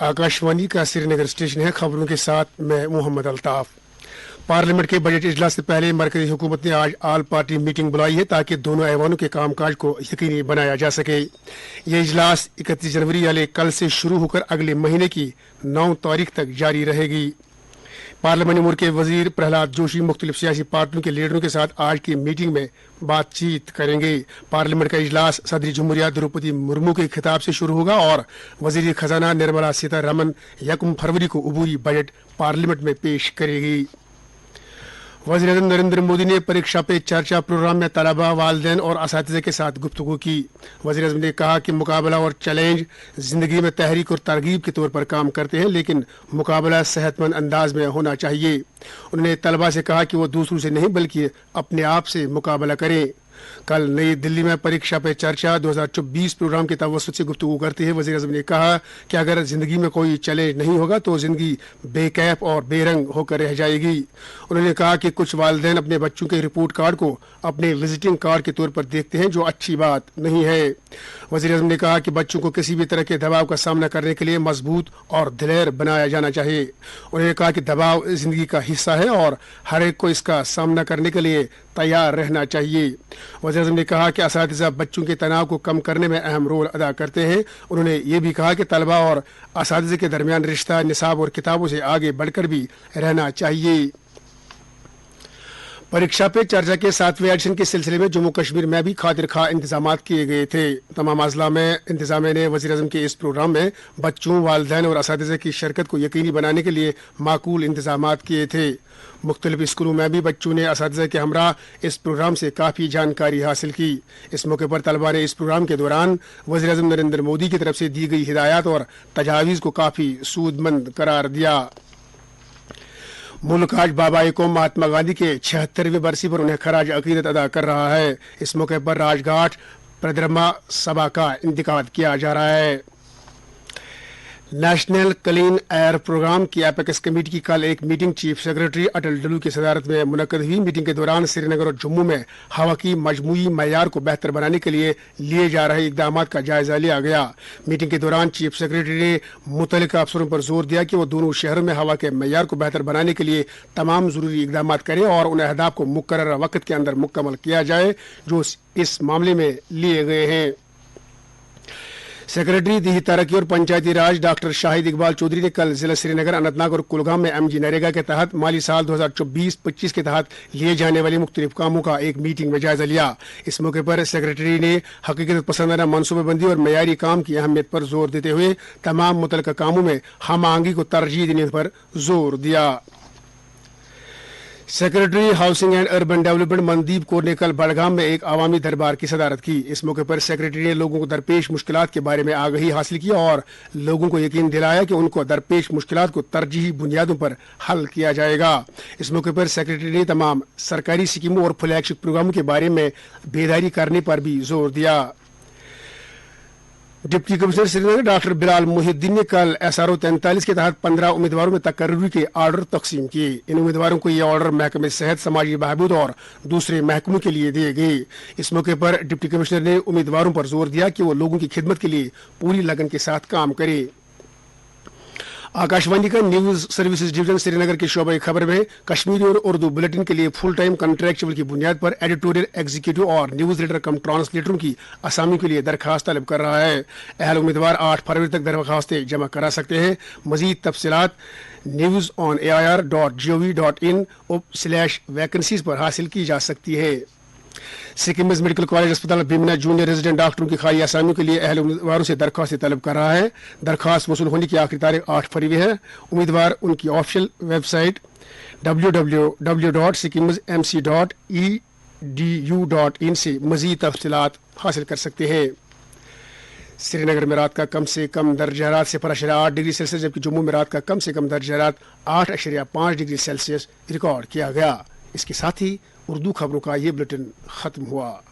आकाशवाणी का श्रीनगर स्टेशन है। खबरों के साथ मैं मोहम्मद अल्ताफ। पार्लियामेंट के बजट इजलास से पहले मरकजी हुकूमत ने आज ऑल पार्टी मीटिंग बुलाई है ताकि दोनों ऐवानों के कामकाज को यकीनी बनाया जा सके। यह इजलास 31 जनवरी यानी कल से शुरू होकर अगले महीने की 9 तारीख तक जारी रहेगी। पार्लियामेंट अमूर के वजीर प्रहलाद जोशी मुख्तलिफ सियासी पार्टियों के लीडरों के साथ आज की मीटिंग में बातचीत करेंगे। पार्लियामेंट का इजलास सदर जमहूरिया द्रौपदी मुर्मू के खिताब से शुरू होगा और वजीर खजाना निर्मला सीतारमण 1 फरवरी को अबूरी बजट पार्लियामेंट में पेश करेगी। वज़ीर-ए-आज़म नरेंद्र मोदी ने परीक्षा पे चर्चा प्रोग्राम में तलबा, वालिदैन और असातिज़ा के साथ गुफ्तगू की। वज़ीर-ए-आज़म ने कहा कि मुकाबला और चैलेंज जिंदगी में तहरीक और तरगीब के तौर पर काम करते हैं, लेकिन मुकाबला सेहतमंद अंदाज में होना चाहिए। उन्होंने तलबा से कहा कि वो दूसरों से नहीं बल्कि अपने आप से मुकाबला करें। कल नई दिल्ली में परीक्षा पे चर्चा 2024 प्रोग्राम के तवस्सुत से गुफ्तगू करते हुए वज़ीर-ए-आज़म ने कहा कि अगर जिंदगी में कोई चैलेंज नहीं होगा तो जिंदगी बेकैफ और बेरंग होकर रह जाएगी। उन्होंने कहा कि कुछ वालिदैन अपने बच्चों के रिपोर्ट कार्ड को अपने विजिटिंग कार्ड के तौर पर देखते हैं, जो अच्छी बात नहीं है। वज़ीर-ए-आज़म ने कहा कि बच्चों को किसी भी तरह के दबाव का सामना करने के लिए मजबूत और दिलेर बनाया जाना चाहिए। उन्होंने कहा कि दबाव जिंदगी का हिस्सा है और हर एक को इसका सामना करने के लिए तैयार रहना चाहिए। वज़ीर-ए-आज़म ने कहा कि असातिज़ा बच्चों के तनाव को कम करने में अहम रोल अदा करते हैं। उन्होंने ये भी कहा कि तलबा और असातिज़ा के दरमियान रिश्ता निसाब और किताबों से आगे बढ़कर भी रहना चाहिए। परीक्षा पे चर्चा के 7वें एडिशन के सिलसिले में जम्मू कश्मीर में भी खातिर खा इंतजाम किए गए थे। तमाम अजला में इंतजामिया ने वज़ीर-ए-आज़म के इस प्रोग्राम में बच्चों, वालिदैन और असातिज़ा की शिरकत को यकीनी बनाने के लिए माकूल इंतजाम किए थे। मुख्तलिफ स्कूलों में भी बच्चों ने असातिज़ा के हमरा इस प्रोग्राम से काफ़ी जानकारी हासिल की। इस मौके पर तलबा ने इस प्रोग्राम के दौरान वज़ीर-ए-आज़म नरेंद्र मोदी की तरफ से दी गई हिदायत और तजावीज़ को काफ़ी सूदमंद करार दिया। मुल्क आज बाबाई को महात्मा गांधी के 76वीं बरसी पर उन्हें खराज अकीदत अदा कर रहा है। इस मौके पर राजघाट परिक्रमा सभा का इंतकाद किया जा रहा है। नेशनल क्लीन एयर प्रोग्राम की एपेक्स कमेटी की कल एक मीटिंग चीफ सेक्रेटरी अटल डल्लू की सदारत में मुनक्कद हुई। मीटिंग के दौरान श्रीनगर और जम्मू में हवा की मजमूई मयार को बेहतर बनाने के लिए लिए जा रहे इकदाम का जायजा लिया गया। मीटिंग के दौरान चीफ सेक्रेटरी ने मुतल्लिका अफसरों पर जोर दिया कि वो दोनों शहरों में हवा के मयार को बेहतर बनाने के लिए तमाम जरूरी इकदाम करें और उन अहदाफ को मुकर्रर वक्त के अंदर मुकम्मल किया जाए जो इस मामले में लिए गए हैं। सेक्रेटरी दी तरक्की और पंचायती राज डॉक्टर शाहिद इकबाल चौधरी ने कल जिला श्रीनगर, अनंतनाग और कुलगाम में MG नरेगा के तहत माली साल 2024-25 के तहत लिए जाने वाले मुख्तलिफ कामों का एक मीटिंग में जायजा लिया। इस मौके पर सेक्रेटरी ने हकीकत पसंदाना मनसूबाबंदी और मयारी काम की अहमियत पर जोर देते हुए तमाम मुतल्लिका कामों में हम आहंगी को तरजीह देने पर जोर दिया। Secretary housing and urban development Mandeep Kaur ने कल बड़गाम में एक अवामी दरबार की सदारत की। इस मौके पर सेक्रेटरी ने लोगों को दरपेश मुश्किलात के बारे में आगाही हासिल की और लोगों को यकीन दिलाया कि उनको दरपेश मुश्किलात को तरजीही बुनियादों पर हल किया जाएगा। इस मौके पर सेक्रेटरी ने तमाम सरकारी स्कीमों और फ्लैगशिप प्रोग्रामों के बारे में बेदारी करने पर भी जोर दिया। Deputy commissioner Srinagar doctor Bilal Mohiddin ने कल SRO 43 के तहत 15 उम्मीदवारों में तकर्री के ऑर्डर तकसीम किए। इन उम्मीदवारों को ये ऑर्डर महकमे सेहत, समाजी बहबूद और दूसरे महकमों के लिए दिए गए। इस मौके पर डिप्टी कमिश्नर ने उम्मीदवारों पर जोर दिया कि वो लोगों की खिदमत के लिए पूरी लगन के साथ काम करे। आकाशवाणी का न्यूज सर्विसेज डिवीजन श्रीनगर के शोबे खबर में कश्मीरी और उर्दू बुलेटिन के लिए फुल टाइम कॉन्ट्रैक्चुअल की बुनियाद पर एडिटोरियल, एग्जीक्यूटिव और न्यूज रीडर कम ट्रांसलेटरों की असामी के लिए दरखास्त तलब कर रहा है। अहल उम्मीदवार 8 फरवरी तक दरखास्तें जमा करा सकते हैं। मजीद तफसीलात newsonair.gov.in/vacancies पर हासिल की जा सकती है। सिक्किम मेडिकल कॉलेज अस्पताल भीमना जूनियर रेजिडेंट डॉक्टरों की खाली आसामियों के लिए अहल उम्मीदवारों से दरखास्त तलब कर रहा है। दरखास्त वसूल होने की आखिरी तारीख 8 फरवरी है। उम्मीदवार उनकी ऑफिशियल वेबसाइट www.sikkimsmc.edu.in से मजीद तफसीलात हासिल कर सकते हैं। श्रीनगर में रात का कम से कम दर्जा हरारत 0.8 डिग्री सेल्सियस, जबकि जम्मू में रात का कम से कम दर्जा हरारत 8.5 डिग्री सेल्सियस रिकॉर्ड किया गया। इसके साथ ही उर्दू खबरों का ये बुलेटिन खत्म हुआ।